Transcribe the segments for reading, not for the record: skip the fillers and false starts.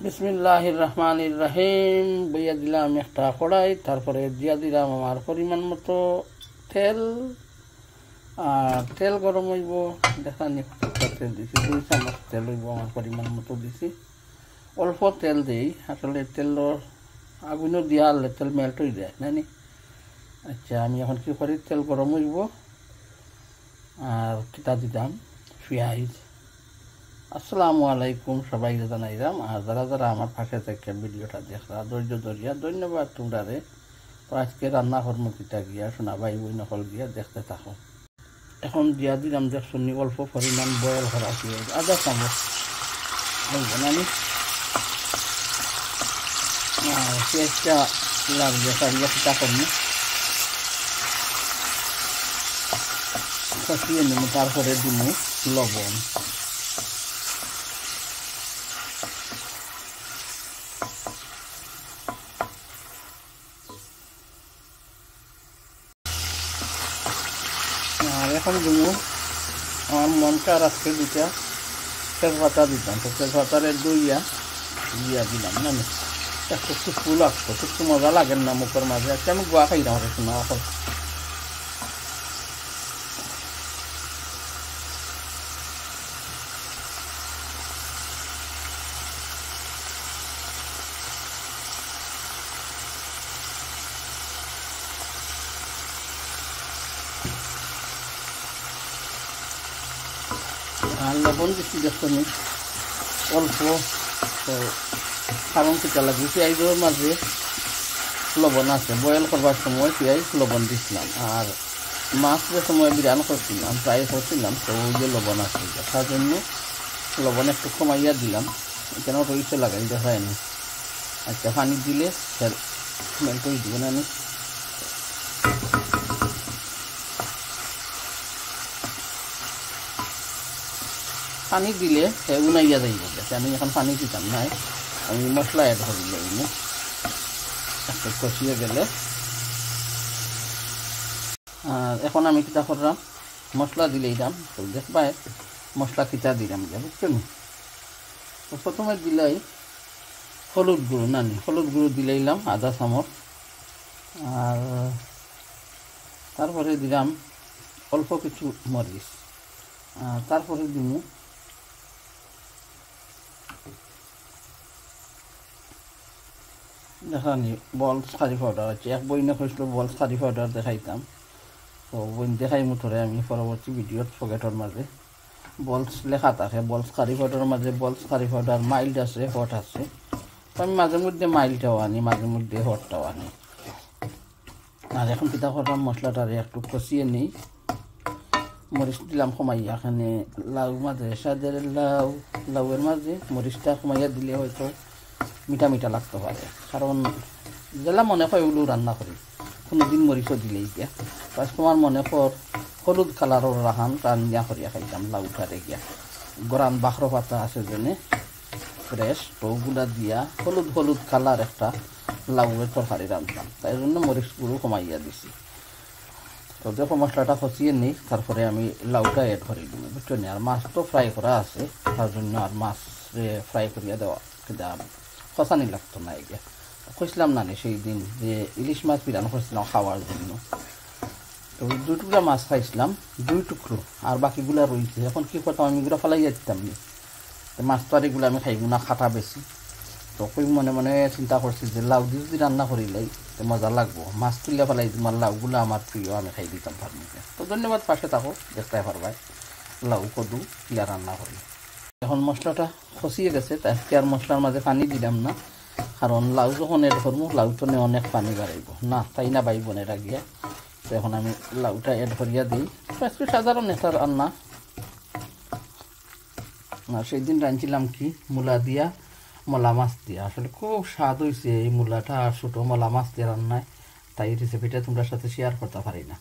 বিসমিল্লাহির রহমানির রহিম। বইয়া দিলাম একটা কড়াই, তারপরে দিয়া দিলাম আমার পরিমাণ মতো তেল। আর তেল গরম হইব, দেখানি তেল দিছি, 2 চামচ তেল হইব, আমার পরিমাণ মতো দিছি। অল্প তেল দিই, আসলে তেলের আগুনও দিয়া হলে তেল মেল্ট হয়ে যায় নানি। আচ্ছা, আমি এখন কি করি, তেল গরম হইব আর কিতা দিলাম পেঁয়াজ। আসসালামু আলাইকুম, সবাই জানাইলাম। আর যারা যারা আমার পাশে থেকে ভিডিওটা দেখরা ধৈর্য ধরিয়া ধন্যবাদ তোমরারে। তো আজকে রান্না কর্ম কিতা গিয়া শোনা ভাই বই নকল গিয়া দেখতে থাকো। এখন দিয়া দিলাম দেখুন অল্প পরিমাণ বয়েল করা পেঁয়াজ, 1/2 চামচ বানানি। পেঁয়াজটা লাগবে সারিয়া কিতা করবো, কষিয়ে নেব, তারপরে দিব লবণ। আর এখন দিব আমার মনটা রাখতে 2টা তেজপাতা দিতাম, তো তেজপাতারে দইয়া দিলাম না, একটু খুশবু লাগতো, খুব মজা লাগেন না মুখের মাঝে। আজকে আমি গোয়া খাই না শোনা এখন। আর লবণ দিচ্ছি দেখুন অল্প, তো কারণ কিটা লাগবে পেঁয়াজের মাঝে লবণ আছে। বয়েল করবার সময় পেঁয়াজ লবণ দিচ্ছিলাম, আর মাছের সময় বিরান করছিলাম, ফ্রাই করছিলাম, তো ওই যে লবণ আছে, তার জন্য লবণ একটু কমাইয়া দিলাম, কেন রইতে লাগাই দেখায়নি। আচ্ছা, পানি দিলে মেল্ট হয়ে দিবেন। আমি পানি দিলে উনাইয়া যাইব, আমি এখন পানি দিতাম নাই, আমি মশলা অ্যাড করে দিলাম। একটু কষিয়ে গেলে আর এখন আমি কিতা করলাম, মশলা দিলেই দাম, তো দেখবাই মশলা কিতা দিলাম যা, বুঝছেন। তো প্রথমে দিলাই হলুদ গুঁড়ো, নানি হলুদ গুঁড়ো দিলাইলাম 1/2 চামচ। আর তারপরে দিলাম অল্প কিছু মরিচ। আর তারপরে দিব দেখানি বলস কারি পাউডার আছে, এক বই না হয়েছিল বলস কারি পাউডার দেখাইতাম, তো বই দেখাই মুঠরে আমি পরবর্তী ভিডিওত পকেটের মাঝে বলস লেখা থাকে। বলস কারি পাউডারের মাঝে বলস কারি পাউডার মাইল্ড আছে, হট আছে, তো আমি মাঝে মধ্যে মাইল্ডটাও আনি, মাঝে মধ্যে হটটাও আনি। আর এখন কিতা করলাম, মশলাটারে একটু কষিয়ে নিই। মরিচ দিলাম কমাইয়া, এখানে লাউ মাঝে সাদের লাউয়ের মাঝে মরিচটা কমাইয়া দিলে হয়তো মিঠা মিঠা লাগতে পারে, কারণ যেলা মনে হয় ওগুলো রান্না করি কোনোদিন মরিচও দিলেই গিয়া। বাস তোমার মনে কর হলুদ কালারের রাখান রান্না করিয়া খাইতাম লাউটারে গিয়া, গরান বাখর পাতা আছে যেনে ফ্রেশ, তো ওগুলা দিয়া হলুদ কালার একটা লাউয়ের তরকারি রাঁধতাম, তাই জন্য মরিচ গুঁড়ো কমাইয়া দিছি। তো দেখো মশলাটা কষিয়ে নিই, তারপরে আমি লাউটা অ্যাড করে দিব, বুঝছো নি। আর মাছ তো ফ্রাই করা আছে, তার জন্য আর মাছ ফ্রাই করিয়া দেওয়া কষানি লাগতো না। এগিয়ে কইছিলাম না সেই দিন যে ইলিশ মাছ বিরান করছিলাম খাওয়ার জন্য, তো 2 টুকরা মাছ খাইছিলাম, 2 টুকরো, আর বাকিগুলা রয়েছে। এখন কি করতাম, আমি এগুলো ফেলাই যেতাম না, মাছ তো আর এগুলো আমি খাইব না, খাটা বেশি। তো কই মনে মনে চিন্তা করছি যে লাউ দিয়ে যদি রান্না করিলাই তো মজা লাগবো, মাছ তুললে ফেলাই তোমার লাউগুলো আমার প্রিয়, আমি খাই দিতাম ফার্মিকে। তো ধন্যবাদ, পাশে থাকো, দেখতে পারবাই লাউ কদু কিয়া রান্না করি। এখন মশলাটা কষিয়ে গেছে, তাই আজকে আর মশলার মাঝে পানি দিলাম না, কারণ লাউ যখন এড করবো লাউ তো অনেক পানি বাড়াইব না, তাই না ভাই বোনেরা গিয়া। তো এখন আমি লাউটা এড করিয়া দিই। আজকে সাধারণ একটা রান্না, সেই দিন রাঁধছিলাম কি মূলা দিয়া মলা মাছ দিয়া, আসলে খুব স্বাদ হয়েছে এই মূলাটা আর ছোটো মলা মাছ দিয়ে রান্নায়। তাই রেসিপিটা তোমরা সাথে শেয়ার করতে পারি না,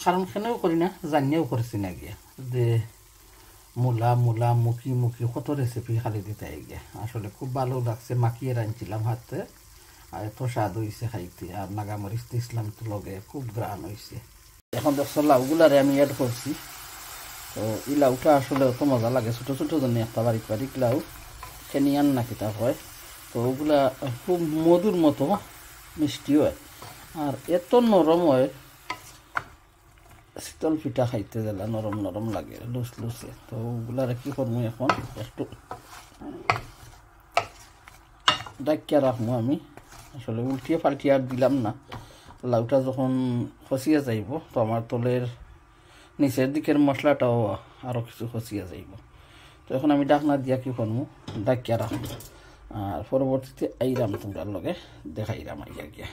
কারণ সেনেও করি না, জানিয়েও করছি না গিয়া যে মূলা মুখি কত রেসিপি খালি দিতে গিয়া। আসলে খুব ভালো লাগছে, মাখিয়ে রাঁধছিলাম হাতে, আর এত স্বাদ হয়েছে খাইতে। আর নাগামরিচ দিয়েছিলাম তো লগে, খুব গ্রান হয়েছে। এখন দেখছো লাউগুলারে আমি অ্যাড করছি, তো এই লাউটা আসলে অত মজা লাগে, ছোটো ছোটো জন্য একটা বারিক লাউ কেনিয়ান নাকি তা হয়, তো ওগুলা খুব মধুর মতো মিষ্টি হয় আর এত নরম হয়, শীতল পিঠা খাইতে গেলে নরম নরম লাগে লুস লুসে। তো ওগুলার কি করবো এখন একটু ডাকিয়া রাখবো আমি, আসলে উল্টিয়ে পাল্টিয়ে আর দিলাম না। লাউটা যখন খসিয়া যাইব তো আমার তলের নিচের দিকের মশলাটাও আরও কিছু খসিয়া যাইব। তো এখন আমি ডাকনা দিয়া কি করবো ডাকিয়া রাখবো, আর পরবর্তীতে আইরাম তোমরা লগে দেখাইরাম আইয়া গিয়া।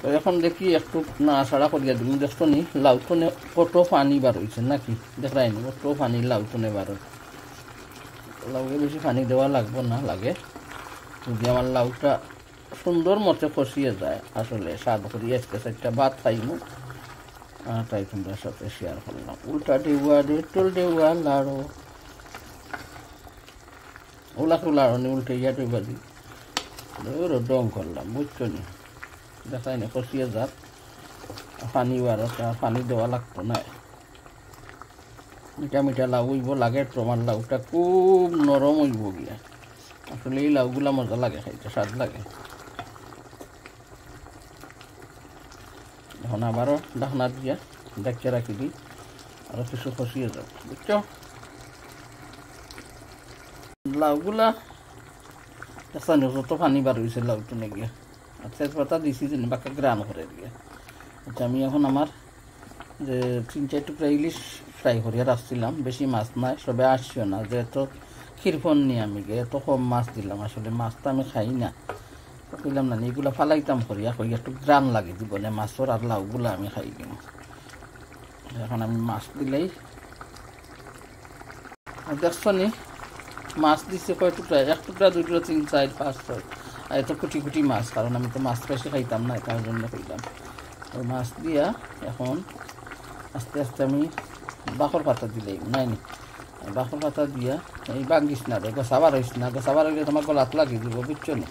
তো এখন দেখি একটু নাড়াচাড়া করিয়া দিন, দেখতো নি লাউটনে কত পানি বার হয়েছে নাকি, দেখাই নি কত পানি লাউটনে বার হয়। লাউকে বেশি পানি দেওয়া লাগবো না, লাগে যদি আমার লাউটা সুন্দর মতে কষিয়ে যায় আসলে স্বাদ করিয়া আজকে চারটা ভাত খাইমু, তাই তোমরা সাথে শেয়ার করলাম। উল্টা ডেউয়া ডেটল ডেউয়া লাড়ো, ওলাকে লাড়নি উল্টে ইয়া ডেউয়া দি ডং করলাম, বুঝছো নি, দেখাই না কষিয়ে যাক পানি বারোটা পানি দেওয়া লাগতো না। মিঠা মিঠা লাউ হইব লাগে, তোমার লাউটা খুব নরম হইব গিয়া, আসলে এই লাউগুলা মজা লাগে খাইতে, স্বাদ লাগে। এখন আবারও ঢাকনা দিয়া ডাকিয়ে রাখি দিই, আরও কিছু খসিয়ে যাও, বুঝছো। লাউগুলা স্থানীয় যত পানি বার হয়েছে লাউটো গিয়া, আর তেজপাতা দিছি যেন বাকি গ্রান করে দিয়ে। আচ্ছা আমি এখন আমার যে 3-4 টুকরা ইলিশ ফ্রাই করিয়া রাখছিলাম, বেশি মাছ নাই, সবে আসছিও না, যেহেতু ক্ষীরফোন নিয়ে আমি গিয়ে এত কম মাছ দিলাম, আসলে মাছটা আমি খাই না, কইলাম না এগুলা ফালাইতাম করিয়া কই একটু গ্রান লাগে জীবনে মাছর, আর লাউগুলা আমি খাই কিনা। এখন আমি মাছ দিলেই দেখছো নি মাছ দিচ্ছে কয় টুকরা, 1 টুকরা 2 টুকরা 3 4 5 6, আর এত কুটি কুটি মাছ, কারণ আমি তো মাছ বেশি খাইতাম না, তার জন্য কইলাম। ওই মাছ দিয়া এখন আস্তে আস্তে আমি বাখর পাতা দিলেই নাই নি, বাখর পাতা দিয়া এই বাঙ্গিস না রে, গোসাবার হইস না, গোসাবার হইলে তোমার গলাত লাগিয়ে দিব, বুঝছো না।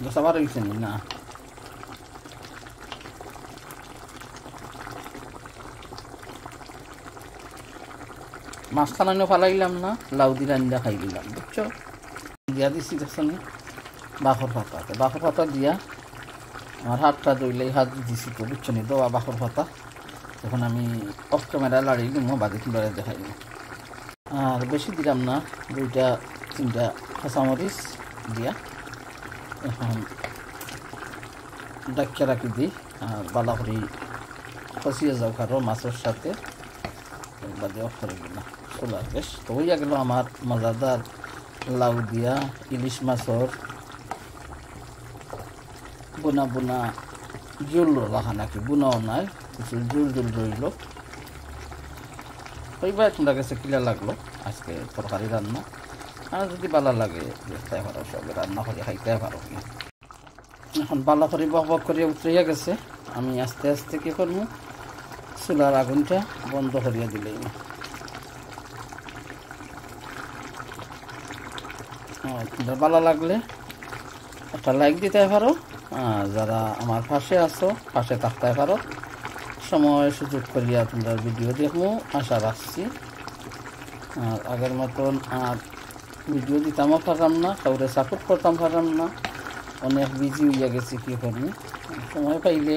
গোসাবার হইছে নি না, মাছ খানানো ফালাইলাম না, লাউ দিয়ে রান্না খাই দিলাম, বুঝছো। দিয়া দিচ্ছি দেখছো নি বাখর পাতা, বাখর পাতা দিয়া আমার হাতটা ধরলেই হাত দিছি তো, বুঝছো নি দেওয়া বাখর পাতা। তখন আমি অফ ক্যামেরা লাড়িয়ে দিব, বাদে কিবারে দেখাই দিব। আর বেশি দিলাম না, 2-3টা কাঁচামরিচ দিয়া এখন ডাকিয়ে রাখি দিই, আর বালা করে খসিয়ে যাও কারো মাছের সাথে, বাদে অফ করে দিলাম চুলার গ্যাস। তো হইয়া গেল আমার মজাদার লাউ দিয়া ইলিশ মাছর বোনা বোনা জোল রাখা নাকি, বোনাও নাই, কিছু জোল জোল রইল। ওইবার তোমরা কাছে কিলা লাগলো আজকে তরকারি রান্না, আর যদি ভালো লাগে দেখতে পারো, সবে রান্না করে খাইতে পারো। এখন ভালো করে বক বক করে উতরিয়া গেছে, আমি আস্তে আস্তে কি করবো চুলার আগুনটা বন্ধ করিয়া দিলেই। তোমরা ভালো লাগলে একটা লাইক দিতে পারো, যারা আমার পাশে আছো পাশে থাকতে পারো, সময় সুযোগ করিয়া তোমরা ভিডিও দেখবো আশা রাখছি। আর আগের মতন আর ভিডিও দিতামও পারলাম না, কাউরে সাপোর্ট করতাম পারলাম না, অনেক বিজি হইয়া গেছি, কী করবো। সময় পাইলে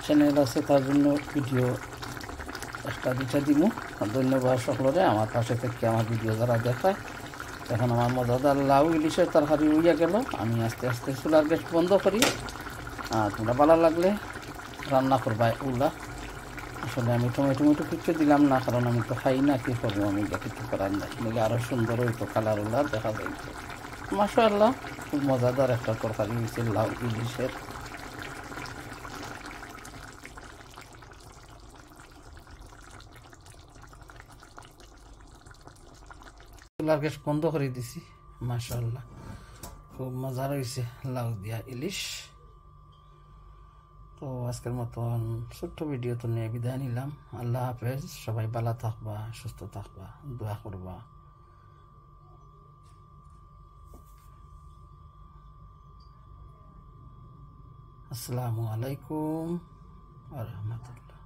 চ্যানেল আছে তার জন্য ভিডিও 1-2টা দিব। ধন্যবাদ সকলরে আমার পাশে থেকে আমার ভিডিও যারা দেখায়। এখন আমার মজাদার লাউ ইলিশের তরকারি হইয়া গেল, আমি আস্তে আস্তে চুলার গ্যাস বন্ধ করি। আর তোমরা ভালো লাগলে রান্না করবা ওগুলা। আসলে আমি টমেটো কিছু দিলাম না, কারণ আমি তো খাই না, কী করবো, আমি কিছু করার না, নাকি আরও সুন্দর হইতো, কালার ওলা দেখা যাইত। মাশাআল্লাহ খুব মজাদার একটা তরকারি হয়েছে লাউ ইলিশের। চুলার গ্যাস বন্ধ করে দিছি, মাশাআল্লাহ খুব মজার হয়েছে লাউ দিয়া ইলিশ। তো আজকের মতন ছোট্ট ভিডিও তো নিয়ে বিদায় নিলাম। আল্লাহ হাফেজ, সবাই ভালো থাকবা, সুস্থ থাকবা, দোয়া করবা। আসসালামু আলাইকুম ওয়া রাহমাতুল্লাহ।